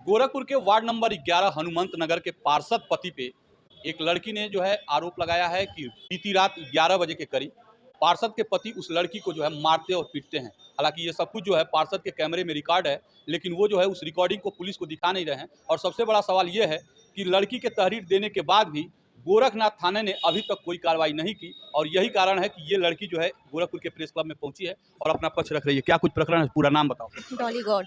गोरखपुर के ward number 11 Hanumant नगर के पार्षद पति पे एक लड़की ने जो है आरोप लगाया है कि बीती रात 11 बजे के करीब पार्षद के पति उस लड़की को जो है मारते और पीटते हैं। हालांकि ये सब कुछ जो है पार्षद के कैमरे में रिकॉर्ड है, लेकिन वो जो है उस रिकॉर्डिंग को पुलिस को दिखा नहीं रहे हैं। और सबसे बड़ा सवाल ये है कि लड़की के तहरीर देने के बाद भी गोरखनाथ थाने ने अभी तक कोई कार्रवाई नहीं की, और यही कारण है कि ये लड़की जो है गोरखपुर के प्रेस क्लब में पहुंची है और अपना पक्ष रख रही है। क्या कुछ प्रकरण है, पूरा नाम बताओ। डॉली गौड़।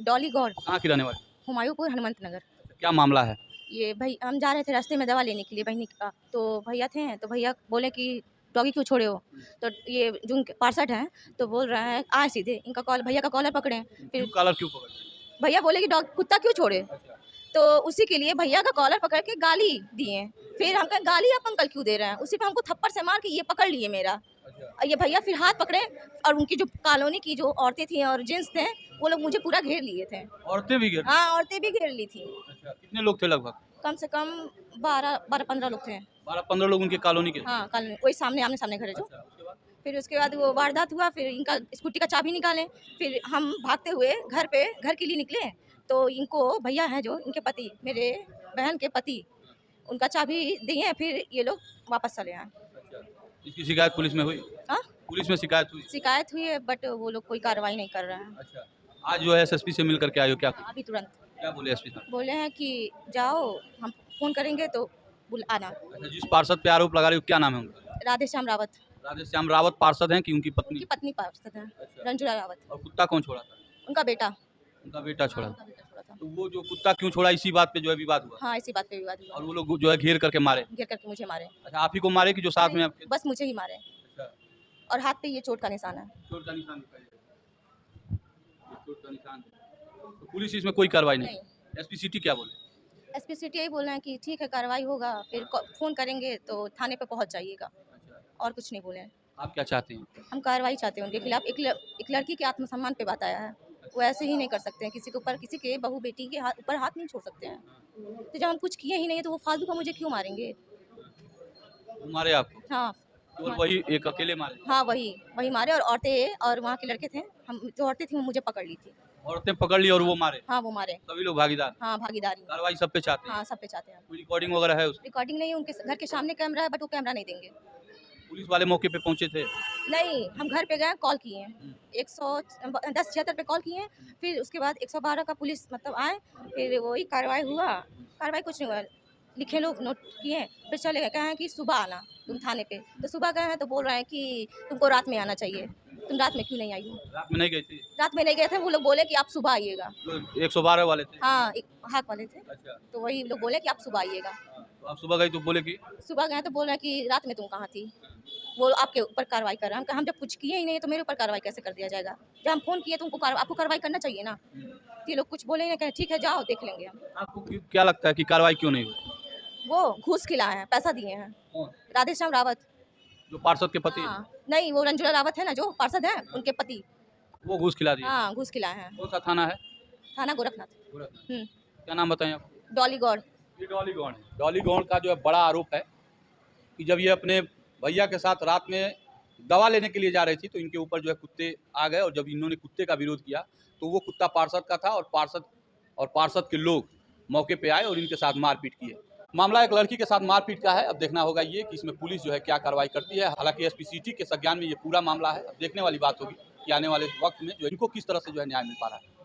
डॉली गौड़ कहाँ की रहने वाली? हुमायूंपुर हनुमंत नगर। क्या मामला है? ये भाई हम जा रहे थे रास्ते में दवा लेने के लिए बहनी का, तो भैया थे, तो भैया बोले कि डॉगी क्यों छोड़े हो। तो ये जो पार्षद हैं तो बोल रहे हैं आए सीधे, इनका कॉल भैया का कॉलर पकड़े। फिर कॉलर क्यों पकड़े? भैया बोले कि डॉग कुत्ता क्यों छोड़े। तो उसी के लिए भैया का कॉलर पकड़ के गाली दिए। फिर हम कहे गाली आप अंकल क्यों दे रहे हैं, उसी पे हमको थप्पड़ से मार के ये पकड़ लिए मेरा। ये भैया फिर हाथ पकड़े और उनकी जो कॉलोनी की जो औरतें थी और जेंट्स थे वो लोग मुझे पूरा घेर लिए थे। औरतें भी घेर? हाँ, औरतें भी घेर ली थी। अच्छा, कितने लोग थे लगभग? कम से कम 12-15 लोग थे। 12-15 लोग उनके कॉलोनी के? हाँ, कॉलोनी वही सामने आमने सामने घर है जो। अच्छा, उसके बाद? फिर उसके बाद वो वारदात हुआ, फिर इनका स्कूटी का चाबी निकाले, फिर हम भागते हुए घर के लिए निकले। तो इनको भैया हैं जो इनके पति, मेरे बहन के पति, उनका चाबी दिए, फिर ये लोग वापस चले आए। अच्छा, इसकी शिकायत पुलिस में हुई? हाँ, पुलिस में शिकायत हुई? शिकायत हुई है बट वो लोग कोई कार्रवाई नहीं कर रहे हैं। अच्छा, आज जो है एसएसपी से मिल करके आए हो? क्या अभी तुरंत क्या बोले एसपी साहब? बोले हैं कि जाओ, हम फोन करेंगे तो आना। अच्छा, जिस पार्षद पे आरोप लगा रहे हो क्या नाम है उनका? राधेश्याम रावत। राधेश्याम रावत पार्षद हैं कि उनकी पत्नी? उनकी पत्नी पार्षद है, अच्छा। रंजुला रावत। और कुत्ता कौन छोड़ा था? उनका बेटा। उनका बेटा छोड़ा उनका था। बेटा छोड़ा था। तो वो जो कुत्ता क्यों छोड़ा, इसी बात पे जो है विवाद हुआ? हाँ, इसी बात पे विवाद हुआ। और वो लोग जो है घेर करके मारे? घेर करके मुझे मारे। अच्छा, आप ही को मारे कि जो साथ में आपके? बस मुझे ही मारे। अच्छा, और हाथ पे ये चोट का निशान है। चोट का निशान दिखाई दे रहा है। ये चोट का निशान है। तो पुलिस इसमें कोई कार्रवाई नहीं? एसपी सिटी क्या बोले? एसपी सिटी यही बोल रहे हैं कि ठीक है कार्रवाई होगा, फिर फोन करेंगे तो थाने पे पहुंच जाइएगा। अच्छा, और कुछ नहीं बोले हैं। आप क्या चाहते हैं? हम कार्रवाई चाहते हैं उनके खिलाफ। एक लड़की के आत्मसम्मान पे बात आया है, वो ऐसे ही नहीं कर सकते हैं। किसी के ऊपर, किसी के बहू बेटी के ऊपर हाथ नहीं छोड़ सकते हैं। तो जब हम कुछ किए ही नहीं तो वो फालतू का मुझे क्यों मारेंगे। वो मारे आपको? हाँ, केवल वही एक अकेले मारे? हाँ, वही मारे। और औरतें और वहाँ के लड़के थे, हम जो औरतें थी वो मुझे पकड़ ली थी। औरतें पकड़ ली और वो मारे? हाँ, वो मारे। सभी लोग भागीदार? हाँ, भागीदारी। कार्रवाई सब पे चाहते हैं? हाँ, सब पे चाहते हैं। कोई रिकॉर्डिंग वगैरह है उसकी? रिकॉर्डिंग नहीं, उनके घर के सामने कैमरा है बट वो कैमरा नहीं देंगे। पुलिस वाले मौके पे पहुंचे थे? नहीं, हम घर पे गए, कॉल किए हैं, 110-76 पे कॉल किए हैं। फिर उसके बाद 112 का पुलिस मतलब आए, फिर वही कार्रवाई हुआ। कार्रवाई कुछ नहीं हुआ, लिखे लोग नोट किए, फिर चले गए। कहे हैं कि सुबह आना तुम थाने पे। तो सुबह गए हैं तो बोल रहे हैं कि तुमको रात में आना चाहिए। तुम रात में क्यों नहीं आई हो? रात में नहीं गई थी? रात में नहीं गए थे, वो लोग बोले कि आप सुबह आइएगा। तो 112 वाले थे? हाँ, एक हाक वाले थे। अच्छा, तो वही लोग बोले कि आप सुबह आइएगा। तो आप सुबह गई तो बोले कि? सुबह गए तो बोल रहे हैं कि रात में तुम कहाँ थी, वो आपके ऊपर कार्रवाई कर रहे हैं। हम जब कुछ किए ही नहीं तो मेरे ऊपर कार्रवाई कैसे कर दिया जाएगा। जब हम फोन किए तो आपको कार्रवाई करना चाहिए ना। ये लोग कुछ बोले नहीं, कहे ठीक है जाओ देख लेंगे हम। आपको क्या लगता है कि कार्रवाई क्यों नहीं हुई? वो घूस खिलाए हैं, पैसा दिए हैं। कौन? राधेश्याम रावत। जो पार्षद के पति? हाँ, नहीं, वो रंजुला रावत है ना जो पार्षद हैं, उनके पति। वो घूस खिला दिए? हाँ, घूस खिलाए हैं। कौन सा थाना है? थाना गोरखनाथ। क्या नाम बताएं आप? डॉली गौड़। ये डॉली गौड़ है। डॉली गौड़ का जो है बड़ा आरोप है कि जब ये अपने भैया के साथ रात में दवा लेने के लिए जा रही थी तो इनके ऊपर जो है कुत्ते आ गए, और जब इन्होंने कुत्ते का विरोध किया तो वो कुत्ता पार्षद का था, और पार्षद के लोग मौके पे आए और इनके साथ मारपीट किए। मामला एक लड़की के साथ मारपीट का है। अब देखना होगा ये कि इसमें पुलिस जो है क्या कार्रवाई करती है। हालांकि एसपी सिटी के संज्ञान में ये पूरा मामला है। अब देखने वाली बात होगी कि आने वाले वक्त में जो इनको किस तरह से जो है न्याय मिल पा रहा है।